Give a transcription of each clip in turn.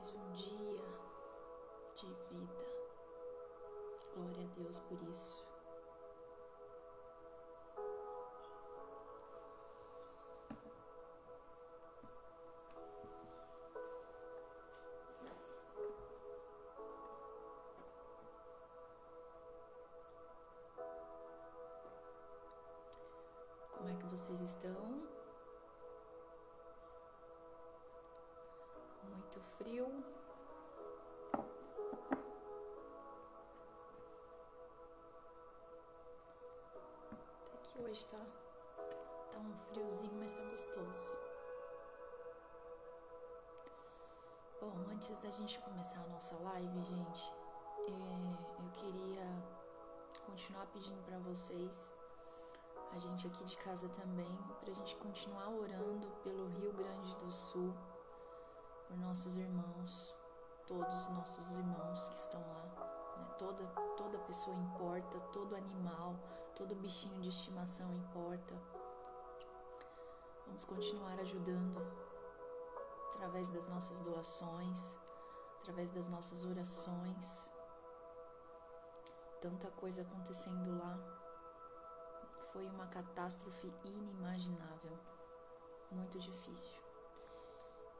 mais um dia de vida. Glória a Deus por isso. Como é que vocês estão? Muito frio? Até que hoje tá um friozinho, mas tá gostoso. Bom, antes da gente começar a nossa live, gente, eu queria continuar pedindo pra vocês, a gente aqui de casa também, pra gente continuar orando pelo Rio Grande do Sul, por nossos irmãos, todos os nossos irmãos que estão lá, né? Toda pessoa importa, todo animal, todo bichinho de estimação importa. Vamos continuar ajudando através das nossas doações, através das nossas orações. Tanta coisa acontecendo lá. Foi uma catástrofe inimaginável, muito difícil.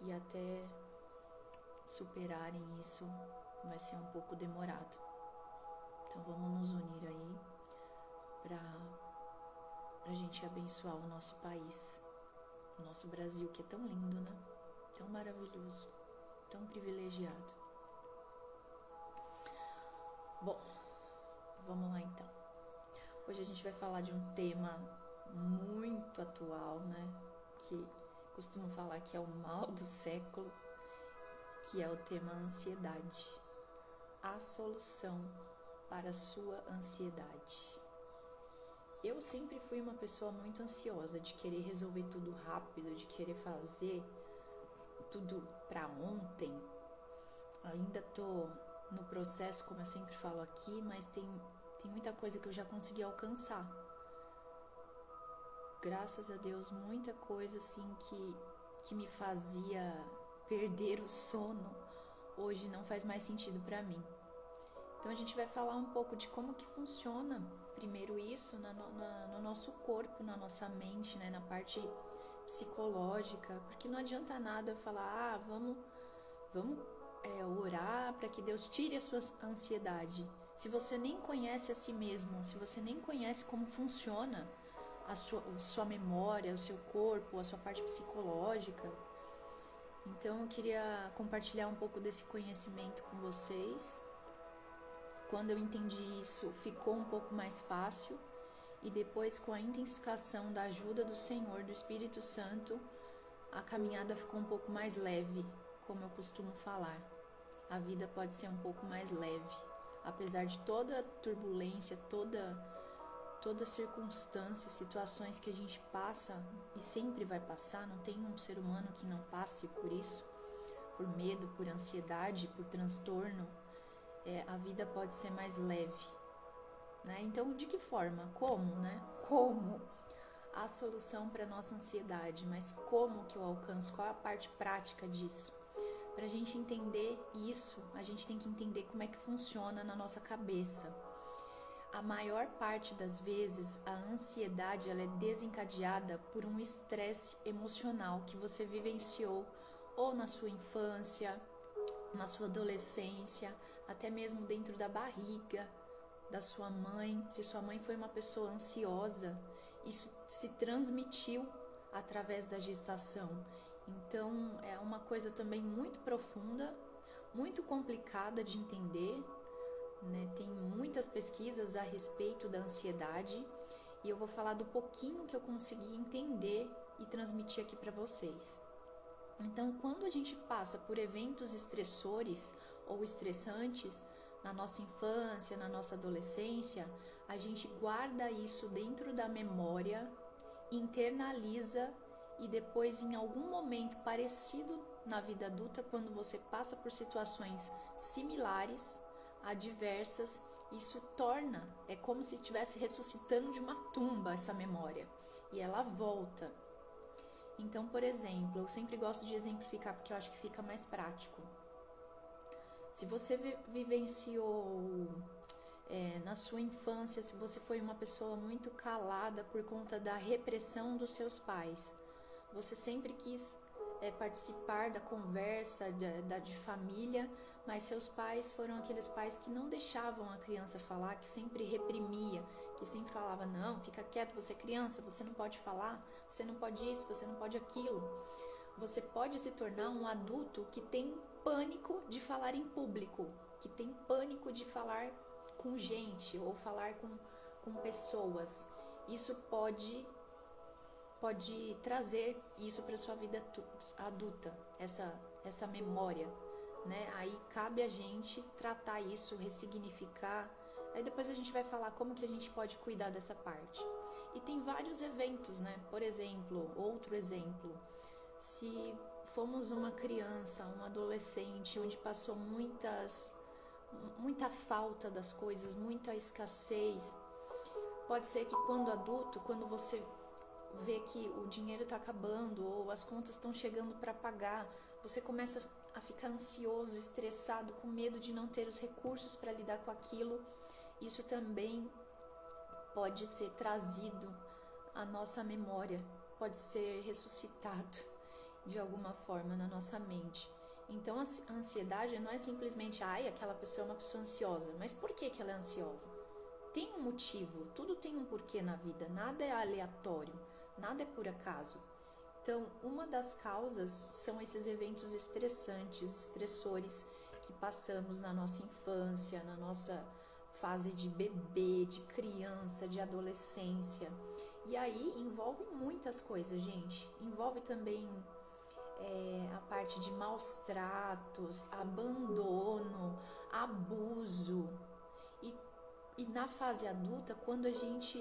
E até superarem isso vai ser um pouco demorado. Então vamos nos unir aí pra gente abençoar o nosso país, o nosso Brasil, que é tão lindo, né? Tão maravilhoso, tão privilegiado. Bom, vamos lá então. Hoje a gente vai falar de um tema muito atual, né? Que costumo falar que é o mal do século, que é o tema ansiedade. A solução para a sua ansiedade. Eu sempre fui uma pessoa muito ansiosa, de querer resolver tudo rápido, de querer fazer tudo para ontem. Ainda tô no processo, como eu sempre falo aqui, mas tem muita coisa que eu já consegui alcançar. Graças a Deus, muita coisa assim que me fazia perder o sono, hoje não faz mais sentido para mim. Então a gente vai falar um pouco de como que funciona, primeiro isso, no nosso corpo, na nossa mente, né, na parte psicológica, porque não adianta nada eu falar, vamos orar para que Deus tire a sua ansiedade. Se você nem conhece a si mesmo, se você nem conhece como funciona a sua memória, o seu corpo, a sua parte psicológica. Então eu queria compartilhar um pouco desse conhecimento com vocês. Quando eu entendi isso, ficou um pouco mais fácil. E depois, com a intensificação da ajuda do Senhor, do Espírito Santo, a caminhada ficou um pouco mais leve, como eu costumo falar. A vida pode ser um pouco mais leve, apesar de toda turbulência, toda circunstância, situações que a gente passa e sempre vai passar. Não tem um ser humano que não passe por isso, por medo, por ansiedade, por transtorno. A vida pode ser mais leve, né? Então, de que forma? Como, né? Como a solução para a nossa ansiedade, mas como que eu alcanço? Qual é a parte prática disso? Para a gente entender isso, a gente tem que entender como é que funciona na nossa cabeça. A maior parte das vezes, a ansiedade ela é desencadeada por um estresse emocional que você vivenciou ou na sua infância, na sua adolescência, até mesmo dentro da barriga da sua mãe. Se sua mãe foi uma pessoa ansiosa, isso se transmitiu através da gestação. Então é uma coisa também muito profunda, muito complicada de entender, né? Tem muitas pesquisas a respeito da ansiedade e eu vou falar do pouquinho que eu consegui entender e transmitir aqui para vocês. Então, quando a gente passa por eventos estressores ou estressantes na nossa infância, na nossa adolescência, a gente guarda isso dentro da memória, internaliza e depois, em algum momento parecido na vida adulta, quando você passa por situações similares, adversas, isso torna, é como se estivesse ressuscitando de uma tumba essa memória e ela volta. Então, por exemplo, eu sempre gosto de exemplificar porque eu acho que fica mais prático. Se você vivenciou na sua infância, se você foi uma pessoa muito calada por conta da repressão dos seus pais, você sempre quis participar da conversa de família, mas seus pais foram aqueles pais que não deixavam a criança falar, que sempre reprimia, que sempre falava, não, fica quieto, você é criança, você não pode falar, você não pode isso, você não pode aquilo. Você pode se tornar um adulto que tem pânico de falar em público, que tem pânico de falar com gente ou falar com pessoas. Isso pode trazer isso para sua vida adulta, essa memória, né? Aí cabe a gente tratar isso, ressignificar. Aí depois a gente vai falar como que a gente pode cuidar dessa parte. E tem vários eventos, né? Por exemplo, outro exemplo, se fomos uma criança, um adolescente, onde passou muita falta das coisas, muita escassez, pode ser que quando adulto, quando você vê que o dinheiro está acabando ou as contas estão chegando para pagar, você começa a ficar ansioso, estressado, com medo de não ter os recursos para lidar com aquilo. Isso também pode ser trazido à nossa memória, pode ser ressuscitado de alguma forma na nossa mente. Então a ansiedade não é simplesmente, aquela pessoa é uma pessoa ansiosa, mas por que ela é ansiosa? Tem um motivo, tudo tem um porquê na vida, nada é aleatório, nada é por acaso. Então, uma das causas são esses eventos estressantes, estressores que passamos na nossa infância, na nossa fase de bebê, de criança, de adolescência. E aí envolve muitas coisas, gente. Envolve também a parte de maus tratos, abandono, abuso. E na fase adulta, quando a gente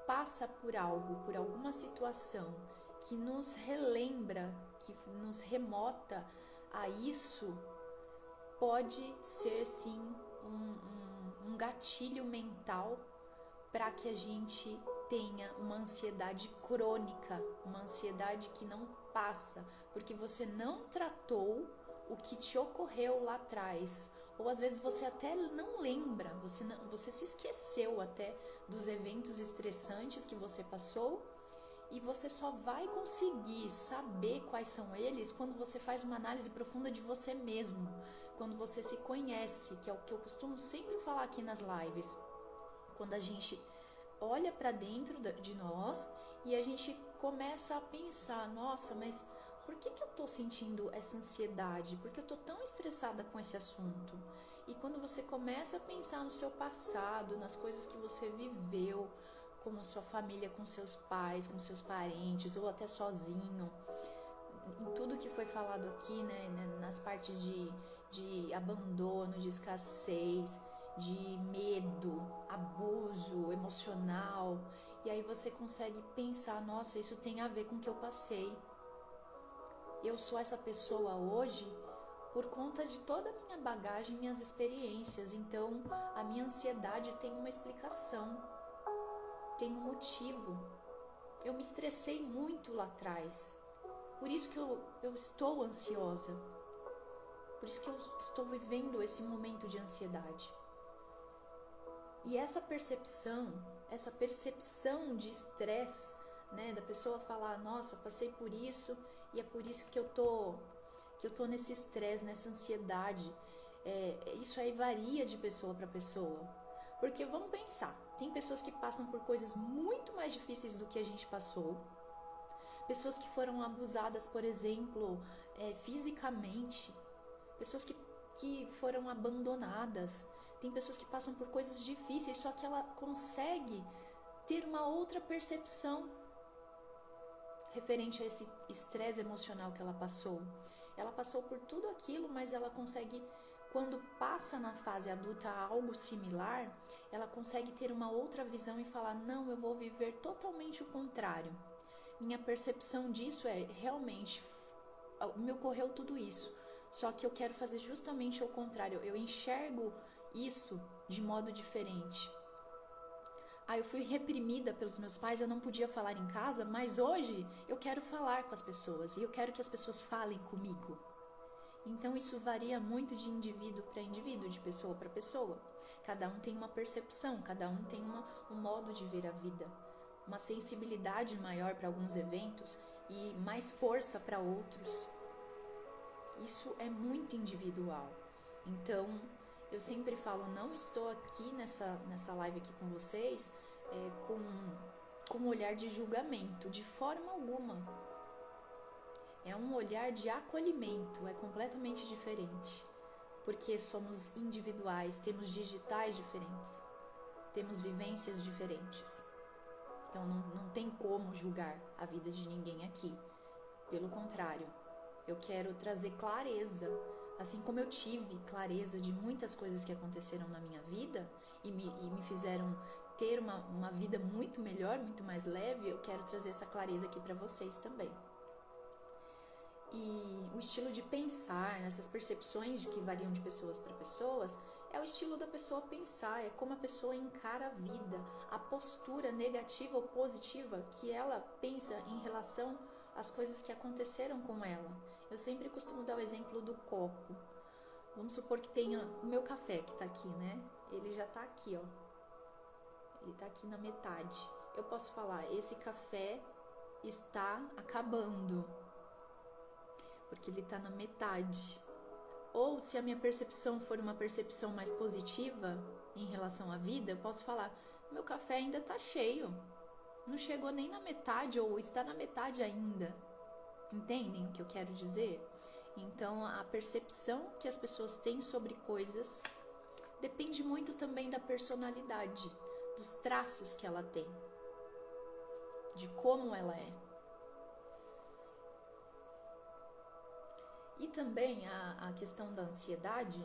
passa por algo, por alguma situação que nos relembra, que nos remota a isso, pode ser sim um gatilho mental para que a gente tenha uma ansiedade crônica, uma ansiedade que não passa, porque você não tratou o que te ocorreu lá atrás. Ou às vezes você até não lembra, você se esqueceu até dos eventos estressantes que você passou, e você só vai conseguir saber quais são eles quando você faz uma análise profunda de você mesmo, quando você se conhece, que é o que eu costumo sempre falar aqui nas lives. Quando a gente olha para dentro de nós e a gente começa a pensar, nossa, mas por que eu tô sentindo essa ansiedade? Por que eu tô tão estressada com esse assunto? E quando você começa a pensar no seu passado, nas coisas que você viveu, como sua família, com seus pais, com seus parentes, ou até sozinho, em tudo que foi falado aqui, né, nas partes de abandono, de escassez, de medo, abuso emocional, e aí você consegue pensar, nossa, isso tem a ver com o que eu passei. Eu sou essa pessoa hoje por conta de toda a minha bagagem, minhas experiências. Então, a minha ansiedade tem uma explicação, tem um motivo. Eu me estressei muito lá atrás. Por isso que eu estou ansiosa. Por isso que eu estou vivendo esse momento de ansiedade. E essa percepção de estresse, né, da pessoa falar, nossa, passei por isso e é por isso que eu tô nesse estresse, nessa ansiedade. Isso aí varia de pessoa para pessoa. Porque vamos pensar, tem pessoas que passam por coisas muito mais difíceis do que a gente passou. Pessoas que foram abusadas, por exemplo, fisicamente. Pessoas que foram abandonadas. Tem pessoas que passam por coisas difíceis, só que ela consegue ter uma outra percepção referente a esse estresse emocional que ela passou. Ela passou por tudo aquilo, mas ela consegue, quando passa na fase adulta algo similar, ela consegue ter uma outra visão e falar, não, eu vou viver totalmente o contrário. Minha percepção disso realmente, me ocorreu tudo isso, só que eu quero fazer justamente o contrário, eu enxergo isso de modo diferente. Eu fui reprimida pelos meus pais, eu não podia falar em casa, mas hoje eu quero falar com as pessoas e eu quero que as pessoas falem comigo. Então isso varia muito de indivíduo para indivíduo, de pessoa para pessoa. Cada um tem uma percepção, cada um tem um modo de ver a vida, uma sensibilidade maior para alguns eventos e mais força para outros. Isso é muito individual. Então, eu sempre falo, não estou aqui nessa live aqui com vocês com um olhar de julgamento, de forma alguma. É um olhar de acolhimento, é completamente diferente. Porque somos individuais, temos digitais diferentes, temos vivências diferentes. Então não tem como julgar a vida de ninguém aqui. Pelo contrário, eu quero trazer clareza, assim como eu tive clareza de muitas coisas que aconteceram na minha vida e me fizeram ter uma vida muito melhor, muito mais leve, eu quero trazer essa clareza aqui para vocês também. E o estilo de pensar, essas percepções que variam de pessoas para pessoas, é o estilo da pessoa pensar, é como a pessoa encara a vida, a postura negativa ou positiva que ela pensa em relação às coisas que aconteceram com ela. Eu sempre costumo dar o exemplo do copo. Vamos supor que tenha o meu café que tá aqui, né? Ele já tá aqui, ó. Ele tá aqui na metade. Eu posso falar, esse café está acabando, porque ele está na metade. Ou se a minha percepção for uma percepção mais positiva em relação à vida, eu posso falar, meu café ainda está cheio, não chegou nem na metade ou está na metade ainda. Entendem o que eu quero dizer? Então a percepção que as pessoas têm sobre coisas depende muito também da personalidade, dos traços que ela tem, de como ela é. E também a questão da ansiedade,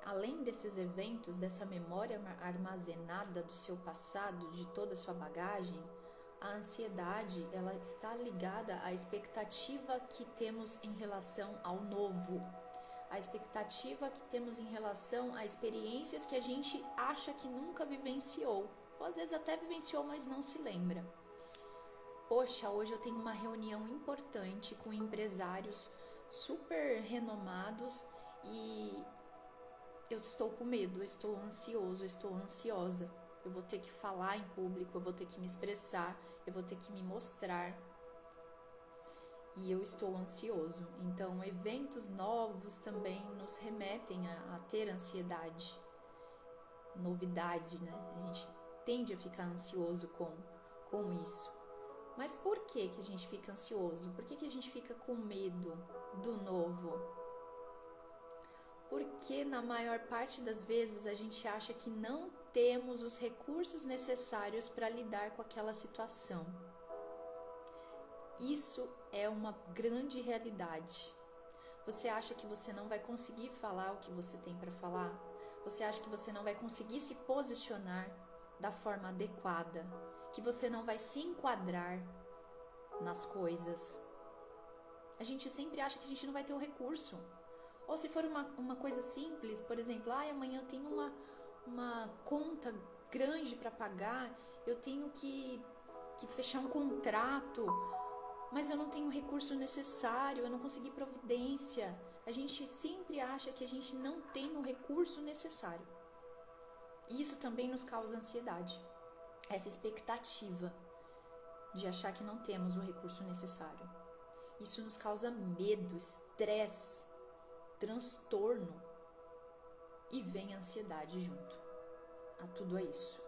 além desses eventos, dessa memória armazenada do seu passado, de toda a sua bagagem, a ansiedade, ela está ligada à expectativa que temos em relação ao novo, a expectativa que temos em relação a experiências que a gente acha que nunca vivenciou, ou às vezes até vivenciou, mas não se lembra. Poxa, hoje eu tenho uma reunião importante com empresários super renomados e eu estou com medo, eu estou ansioso, eu estou ansiosa. Eu vou ter que falar em público, eu vou ter que me expressar, eu vou ter que me mostrar. E eu estou ansioso. Então, eventos novos também nos remetem a ter ansiedade. Novidade, né? A gente tende a ficar ansioso com isso. Mas por que a gente fica ansioso? Por que a gente fica com medo do novo? Porque na maior parte das vezes a gente acha que não temos os recursos necessários para lidar com aquela situação. Isso é uma grande realidade. Você acha que você não vai conseguir falar o que você tem para falar? Você acha que você não vai conseguir se posicionar da forma adequada? Que você não vai se enquadrar nas coisas? A gente sempre acha que a gente não vai ter o recurso. Ou se for uma coisa simples, por exemplo, amanhã eu tenho uma conta grande para pagar, eu tenho que fechar um contrato, mas eu não tenho o recurso necessário, eu não consegui providência. A gente sempre acha que a gente não tem o recurso necessário. E isso também nos causa ansiedade. Essa expectativa de achar que não temos o recurso necessário. Isso nos causa medo, estresse, transtorno, e vem a ansiedade junto a tudo isso.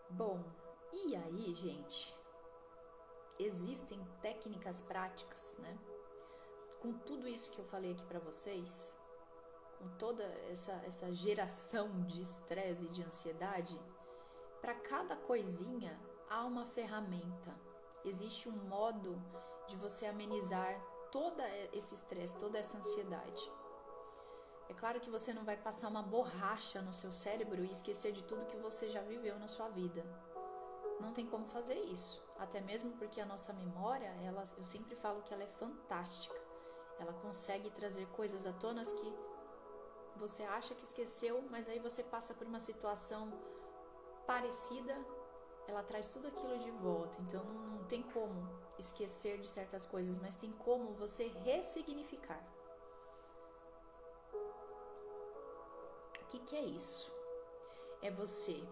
Bom, e aí, gente? Existem técnicas práticas, né? Com tudo isso que eu falei aqui para vocês, com toda essa geração de estresse e de ansiedade, para cada coisinha há uma ferramenta. Existe um modo de você amenizar todo esse estresse, toda essa ansiedade. É claro que você não vai passar uma borracha no seu cérebro e esquecer de tudo que você já viveu na sua vida. Não tem como fazer isso. Até mesmo porque a nossa memória, eu sempre falo que ela é fantástica. Ela consegue trazer coisas à tona que você acha que esqueceu, mas aí você passa por uma situação parecida, ela traz tudo aquilo de volta. Então não tem como esquecer de certas coisas, mas tem como você ressignificar. O que é isso? É você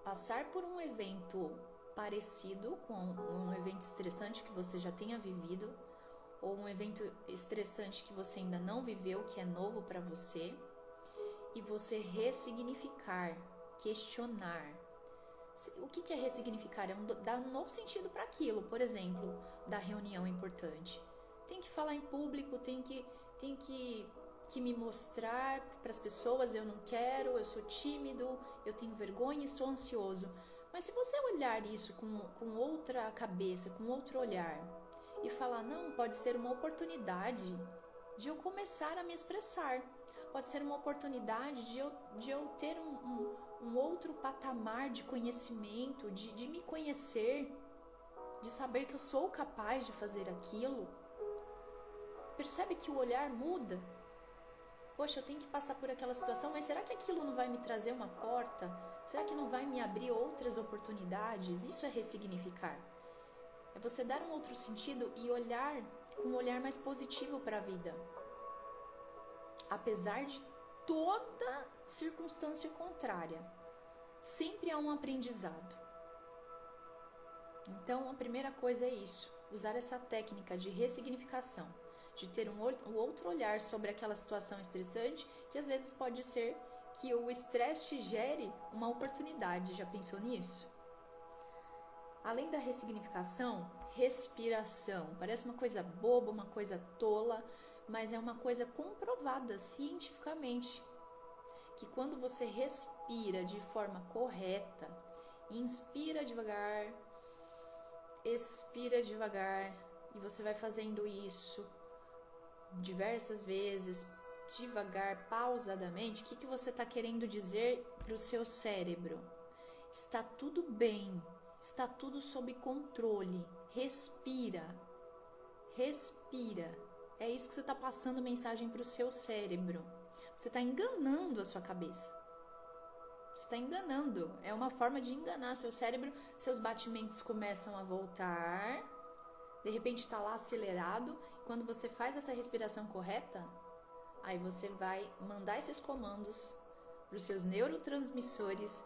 passar por um evento parecido com um evento estressante que você já tenha vivido, ou um evento estressante que você ainda não viveu, que é novo para você, e você ressignificar, questionar. O que é ressignificar? É dar um novo sentido para aquilo. Por exemplo, da reunião importante. Tem que falar em público, tem que me mostrar para as pessoas, eu não quero, eu sou tímido, eu tenho vergonha, estou ansioso. Mas se você olhar isso com outra cabeça, com outro olhar, e falar, não, pode ser uma oportunidade de eu começar a me expressar. Pode ser uma oportunidade de eu ter um outro patamar de conhecimento, de me conhecer, de saber que eu sou capaz de fazer aquilo. Percebe que o olhar muda? Poxa, eu tenho que passar por aquela situação, mas será que aquilo não vai me trazer uma porta? Será que não vai me abrir outras oportunidades? Isso é ressignificar. É você dar um outro sentido e olhar com um olhar mais positivo para a vida. Apesar de toda circunstância contrária, sempre há um aprendizado. Então, a primeira coisa é isso, usar essa técnica de ressignificação, de ter um outro olhar sobre aquela situação estressante, que às vezes pode ser que o estresse te gere uma oportunidade. Já pensou nisso? Além da ressignificação, respiração. Parece uma coisa boba, uma coisa tola, mas é uma coisa comprovada cientificamente. Que quando você respira de forma correta, inspira devagar, expira devagar, e você vai fazendo isso diversas vezes, devagar, pausadamente, o que você está querendo dizer para o seu cérebro? Está tudo bem, está tudo sob controle, respira, respira. É isso que você está passando mensagem para o seu cérebro. Você está enganando a sua cabeça. Você está enganando. É uma forma de enganar seu cérebro. Seus batimentos começam a voltar. De repente está lá acelerado. Quando você faz essa respiração correta, aí você vai mandar esses comandos para os seus neurotransmissores.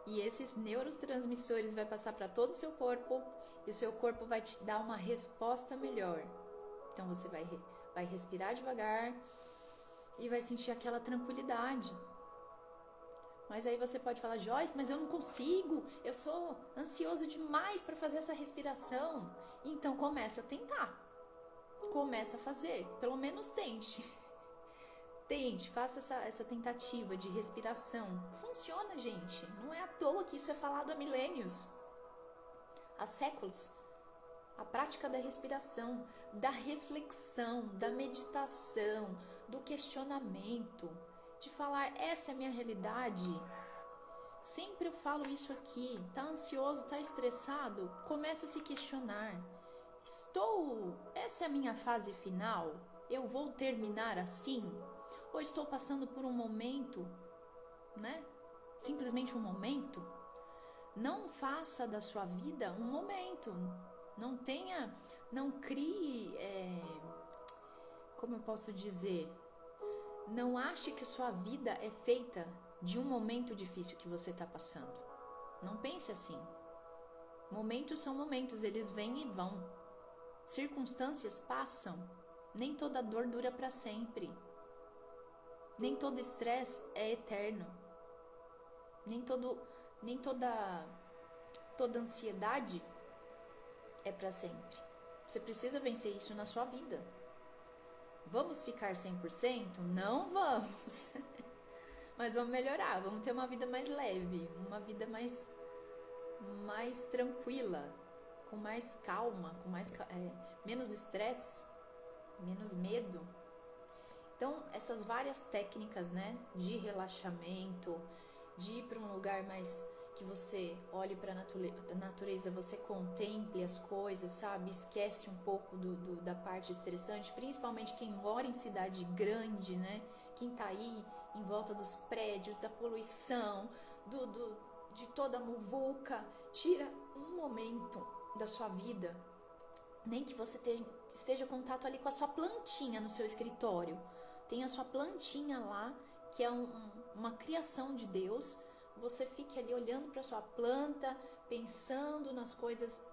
E esses neurotransmissores vai passar para todo o seu corpo. E o seu corpo vai te dar uma resposta melhor. Então você vai respirar devagar e vai sentir aquela tranquilidade. Mas aí você pode falar, Joyce, mas eu não consigo, eu sou ansioso demais para fazer essa respiração. Então começa a tentar, começa a fazer, pelo menos tente. Tente, faça essa tentativa de respiração. Funciona, gente, não é à toa que isso é falado há milênios, há séculos. A prática da respiração, da reflexão, da meditação, do questionamento, de falar, essa é a minha realidade. Sempre eu falo isso aqui. Tá ansioso, tá estressado? Começa a se questionar. Essa é a minha fase final? Eu vou terminar assim? Ou estou passando por um momento, né? Simplesmente um momento? Não faça da sua vida um momento. Não crie, como eu posso dizer, não ache que sua vida é feita de um momento difícil que você está passando. Não pense assim. Momentos são momentos, eles vêm e vão. Circunstâncias passam. Nem toda dor dura para sempre. Nem todo estresse é eterno. Nem toda ansiedade é para sempre. Você precisa vencer isso na sua vida. Vamos ficar 100%? Não vamos. Mas vamos melhorar, vamos ter uma vida mais leve, uma vida mais tranquila, com mais calma, com menos estresse, menos medo. Então, essas várias técnicas, né, de relaxamento, de ir para um lugar mais que você olhe para a natureza, você contemple as coisas, sabe? Esquece um pouco da parte estressante, principalmente quem mora em cidade grande, né? Quem tá aí em volta dos prédios, da poluição, de toda a muvuca. Tira um momento da sua vida Nem que você esteja em contato ali com a sua plantinha no seu escritório. Tem a sua plantinha lá, que é uma criação de Deus. Você fique ali olhando para sua planta, pensando nas coisas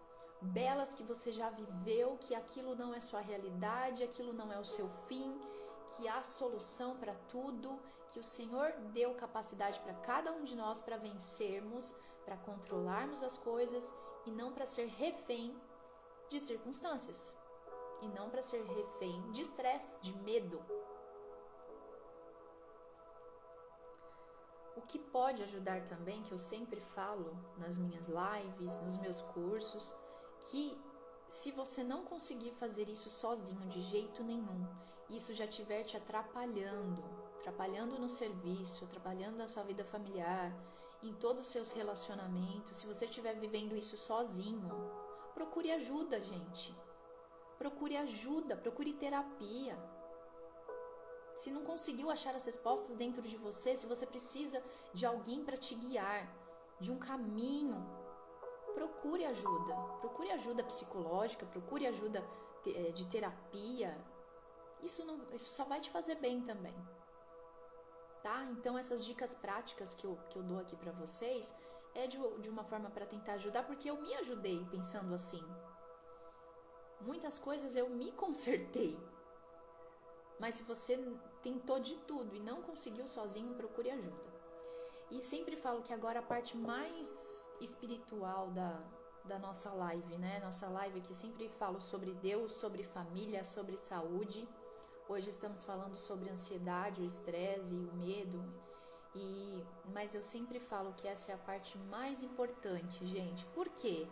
belas que você já viveu, que aquilo não é sua realidade, aquilo não é o seu fim, que há solução para tudo, que o Senhor deu capacidade para cada um de nós para vencermos, para controlarmos as coisas e não para ser refém de circunstâncias, e não para ser refém de estresse, de medo. O que pode ajudar também, que eu sempre falo nas minhas lives, nos meus cursos, que se você não conseguir fazer isso sozinho de jeito nenhum, isso já estiver te atrapalhando no serviço, atrapalhando na sua vida familiar, em todos os seus relacionamentos, se você estiver vivendo isso sozinho, procure ajuda, gente. Procure ajuda, procure terapia. Se não conseguiu achar as respostas dentro de você, se você precisa de alguém para te guiar, de um caminho, procure ajuda. Procure ajuda psicológica, procure ajuda de terapia. Isso só vai te fazer bem também. Tá? Então essas dicas práticas que eu dou aqui para vocês é de uma forma para tentar ajudar, porque eu me ajudei pensando assim. Muitas coisas eu me consertei. Mas se você tentou de tudo e não conseguiu sozinho, procure ajuda. E sempre falo que agora a parte mais espiritual da nossa live, né? Nossa live aqui sempre falo sobre Deus, sobre família, sobre saúde. Hoje estamos falando sobre ansiedade, o estresse e o medo. Mas eu sempre falo que essa é a parte mais importante, gente. Por quê?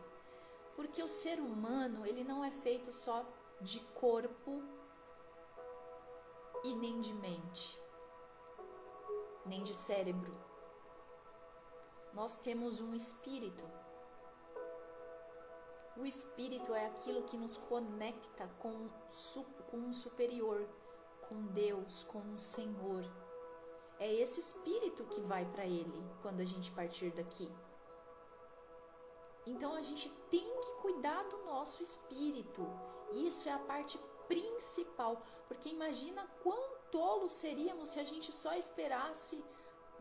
Porque o ser humano, ele não é feito só de corpo e nem de mente, nem de cérebro. Nós temos um espírito. O espírito é aquilo que nos conecta com um superior, com Deus, com o Senhor. É esse espírito que vai para Ele quando a gente partir daqui. Então a gente tem que cuidar do nosso espírito. Isso é a parte principal, porque imagina quão tolos seríamos se a gente só esperasse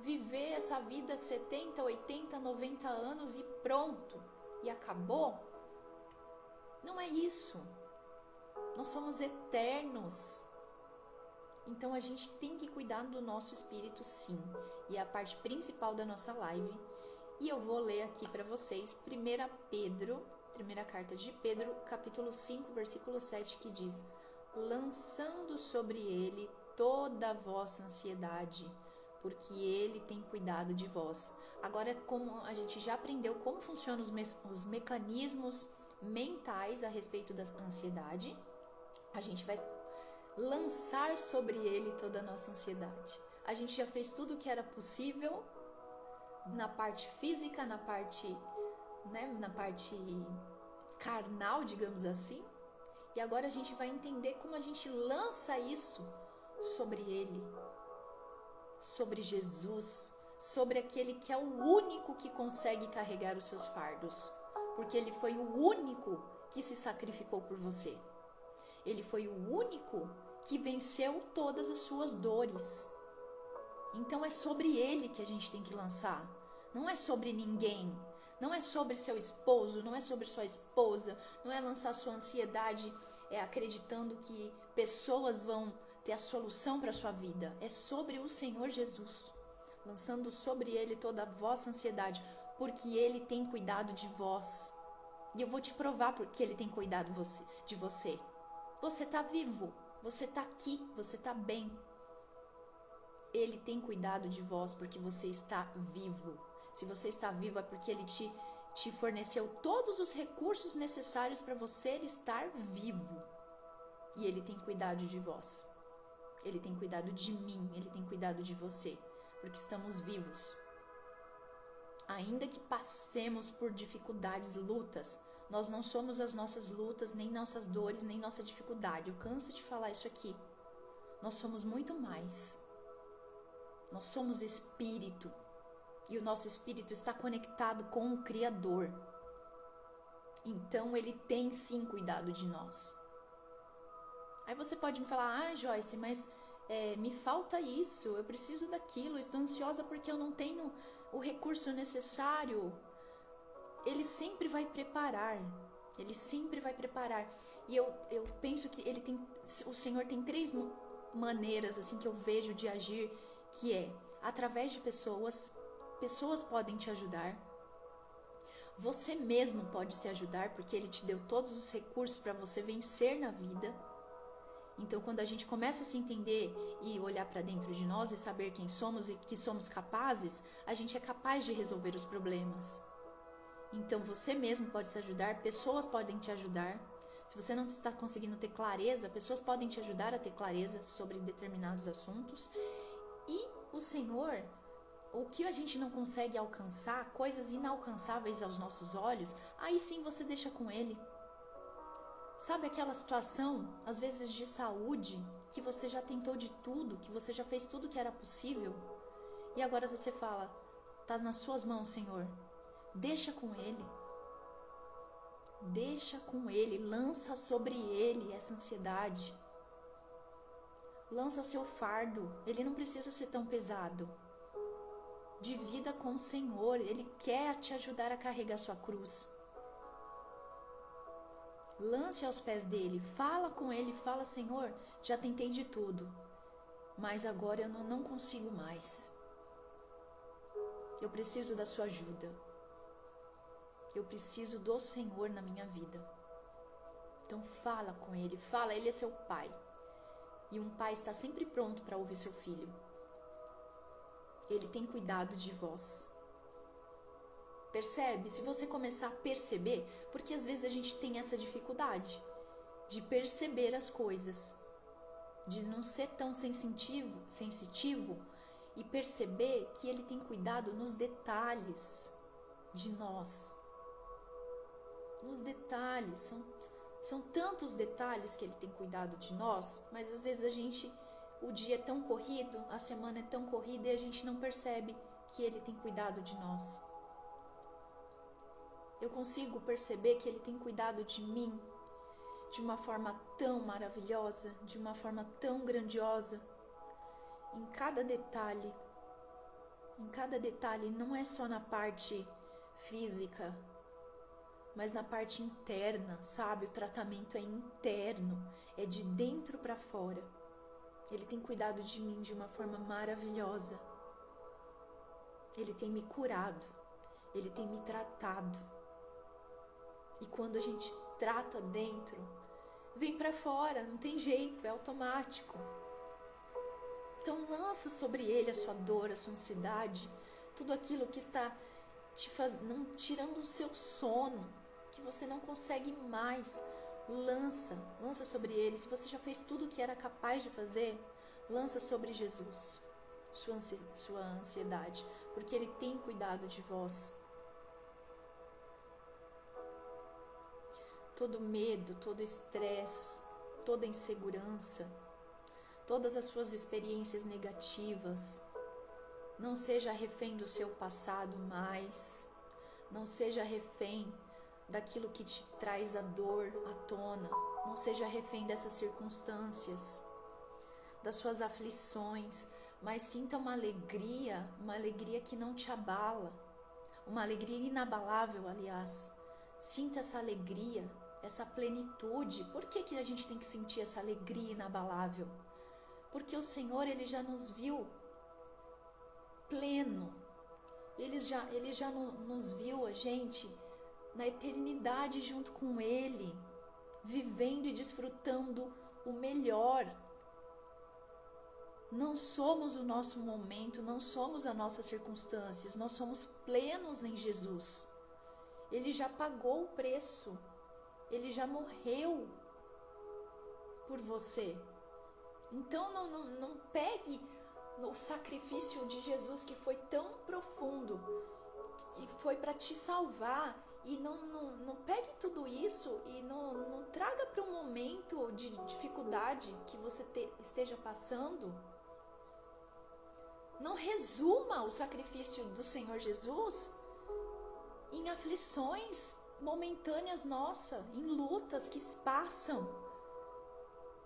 viver essa vida 70, 80, 90 anos e pronto, e acabou. Não é isso. Nós somos eternos. Então a gente tem que cuidar do nosso espírito, sim. E é a parte principal da nossa live. E eu vou ler aqui para vocês 1 Pedro, primeira carta de Pedro, capítulo 5, versículo 7, que diz: lançando sobre ele toda a vossa ansiedade, porque ele tem cuidado de vós. Agora, como a gente já aprendeu como funcionam os mecanismos mentais a respeito da ansiedade, a gente vai lançar sobre ele toda a nossa ansiedade. A gente já fez tudo o que era possível na parte física, na parte carnal, digamos assim. E agora a gente vai entender como a gente lança isso sobre ele, sobre Jesus, sobre aquele que é o único que consegue carregar os seus fardos, porque ele foi o único que se sacrificou por você. Ele foi o único que venceu todas as suas dores. Então é sobre ele que a gente tem que lançar. Não é sobre ninguém. Não é sobre seu esposo, não é sobre sua esposa. Não é lançar sua ansiedade acreditando que pessoas vão ter a solução para a sua vida. É sobre o Senhor Jesus. Lançando sobre ele toda a vossa ansiedade, porque ele tem cuidado de vós. E eu vou te provar porque ele tem cuidado de você. Você está vivo, você está aqui, você está bem. Ele tem cuidado de vós porque você está vivo. Se você está vivo é porque ele te forneceu todos os recursos necessários para você estar vivo. E ele tem cuidado de vós. Ele tem cuidado de mim, ele tem cuidado de você, porque estamos vivos. Ainda que passemos por dificuldades, lutas, nós não somos as nossas lutas, nem nossas dores, nem nossa dificuldade. Eu canso de falar isso aqui. Nós somos muito mais. Nós somos espírito. E o nosso espírito está conectado com o Criador. Então Ele tem sim cuidado de nós. Aí você pode me falar, Joyce, mas me falta isso, eu preciso daquilo, estou ansiosa porque eu não tenho o recurso necessário. Ele sempre vai preparar. Ele sempre vai preparar. E eu penso que o Senhor tem 3 maneiras assim que eu vejo de agir, que é através de pessoas. Pessoas podem te ajudar. Você mesmo pode se ajudar, porque Ele te deu todos os recursos para você vencer na vida. Então, quando a gente começa a se entender e olhar para dentro de nós e saber quem somos e que somos capazes, a gente é capaz de resolver os problemas. Então, você mesmo pode se ajudar, pessoas podem te ajudar. Se você não está conseguindo ter clareza, pessoas podem te ajudar a ter clareza sobre determinados assuntos. E o Senhor, o que a gente não consegue alcançar, coisas inalcançáveis aos nossos olhos, aí sim você deixa com Ele. Sabe aquela situação, às vezes de saúde, que você já tentou de tudo, que você já fez tudo que era possível, e agora você fala, tá nas suas mãos, Senhor, deixa com Ele. Deixa com Ele, lança sobre Ele essa ansiedade. Lança seu fardo, ele não precisa ser tão pesado. Divida com o Senhor, Ele quer te ajudar a carregar sua cruz. Lance aos pés dele, fala com ele, fala, Senhor, já tentei de tudo, mas agora eu não consigo mais. Eu preciso da sua ajuda. Eu preciso do Senhor na minha vida. Então fala com ele, fala, ele é seu pai. E um pai está sempre pronto para ouvir seu filho. Ele tem cuidado de vós. Percebe? Se você começar a perceber, porque às vezes a gente tem essa dificuldade de perceber as coisas, de não ser tão sensitivo e perceber que Ele tem cuidado nos detalhes de nós. Nos detalhes, são tantos detalhes que Ele tem cuidado de nós, mas às vezes o dia é tão corrido, a semana é tão corrida e a gente não percebe que Ele tem cuidado de nós. Eu consigo perceber que Ele tem cuidado de mim de uma forma tão maravilhosa, de uma forma tão grandiosa, em cada detalhe, não é só na parte física, mas na parte interna, sabe? O tratamento é interno, é de dentro para fora. Ele tem cuidado de mim de uma forma maravilhosa. Ele tem me curado, Ele tem me tratado. E quando a gente trata dentro, vem para fora, não tem jeito, é automático. Então lança sobre Ele a sua dor, a sua ansiedade, tudo aquilo que está tirando o seu sono, que você não consegue mais. Lança sobre Ele. Se você já fez tudo o que era capaz de fazer, lança sobre Jesus sua ansiedade, porque Ele tem cuidado de vós. Todo medo, todo estresse, toda insegurança, todas as suas experiências negativas, não seja refém do seu passado mais, não seja refém daquilo que te traz a dor à tona, não seja refém dessas circunstâncias, das suas aflições, mas sinta uma alegria que não te abala, uma alegria inabalável, aliás. Sinta essa alegria, essa plenitude. Por que a gente tem que sentir essa alegria inabalável? Porque o Senhor, Ele já nos viu pleno. Ele já nos viu, a gente, na eternidade junto com Ele, vivendo e desfrutando o melhor. Não somos o nosso momento, não somos as nossas circunstâncias, nós somos plenos em Jesus. Ele já pagou o preço, Ele já morreu por você. Então não pegue o sacrifício de Jesus, que foi tão profundo, que foi para te salvar, e não pegue tudo isso e não traga para um momento de dificuldade que você esteja passando. Não resuma o sacrifício do Senhor Jesus em aflições, momentâneas nossa, em lutas que passam.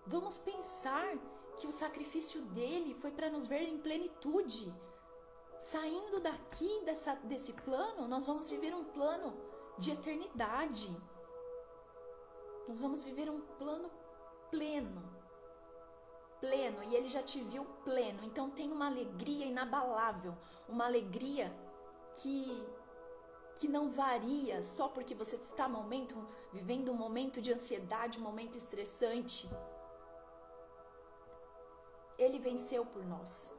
Vamos pensar que o sacrifício dele foi para nos ver em plenitude. Saindo daqui desse plano, nós vamos viver um plano de eternidade. Nós vamos viver um plano pleno. Pleno, e ele já te viu pleno. Então tem uma alegria inabalável, uma alegria que não varia só porque você está vivendo um momento de ansiedade, um momento estressante. Ele venceu por nós.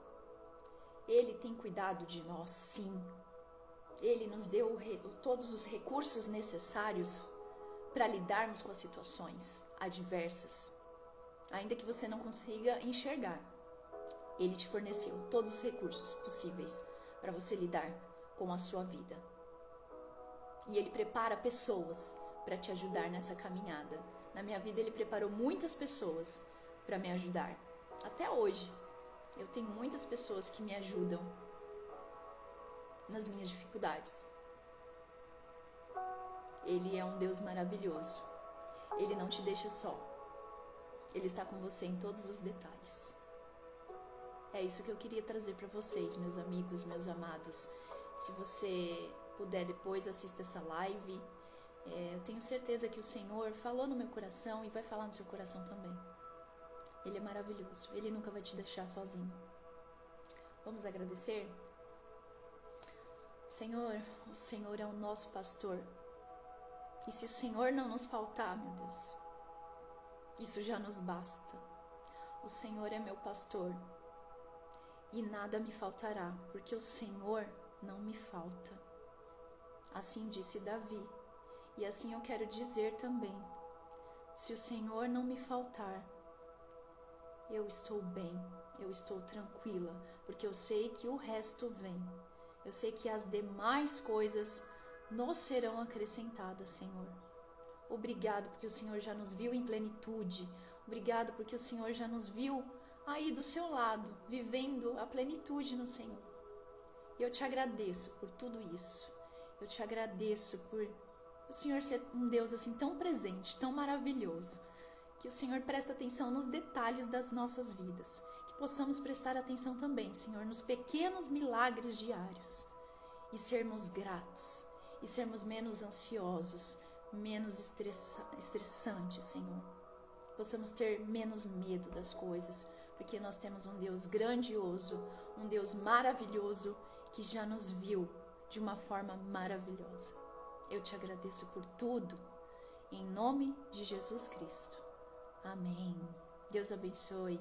Ele tem cuidado de nós, sim. Ele nos deu todos os recursos necessários para lidarmos com as situações adversas, ainda que você não consiga enxergar. Ele te forneceu todos os recursos possíveis para você lidar com a sua vida. E ele prepara pessoas para te ajudar nessa caminhada. Na minha vida, ele preparou muitas pessoas para me ajudar. Até hoje, eu tenho muitas pessoas que me ajudam nas minhas dificuldades. Ele é um Deus maravilhoso. Ele não te deixa só. Ele está com você em todos os detalhes. É isso que eu queria trazer para vocês, meus amigos, meus amados. Se você puder depois, assista essa live. Eu tenho certeza que o Senhor falou no meu coração e vai falar no seu coração também. Ele é maravilhoso. Ele nunca vai te deixar sozinho. Vamos agradecer? Senhor, o Senhor é o nosso pastor. E se o Senhor não nos faltar, meu Deus, isso já nos basta. O Senhor é meu pastor e nada me faltará, porque o Senhor não me falta. Assim disse Davi, e assim eu quero dizer também. Se o Senhor não me faltar, eu estou bem, eu estou tranquila, porque eu sei que o resto vem. Eu sei que as demais coisas nos serão acrescentadas, Senhor. Obrigado porque o Senhor já nos viu em plenitude. Obrigado porque o Senhor já nos viu aí do seu lado, vivendo a plenitude no Senhor. E eu te agradeço por tudo isso. Eu te agradeço por o Senhor ser um Deus assim tão presente, tão maravilhoso. Que o Senhor presta atenção nos detalhes das nossas vidas. Que possamos prestar atenção também, Senhor, nos pequenos milagres diários. E sermos gratos. E sermos menos ansiosos, menos estressantes, Senhor. Possamos ter menos medo das coisas, porque nós temos um Deus grandioso, um Deus maravilhoso, que já nos viu de uma forma maravilhosa. Eu te agradeço por tudo, em nome de Jesus Cristo. Amém. Deus abençoe.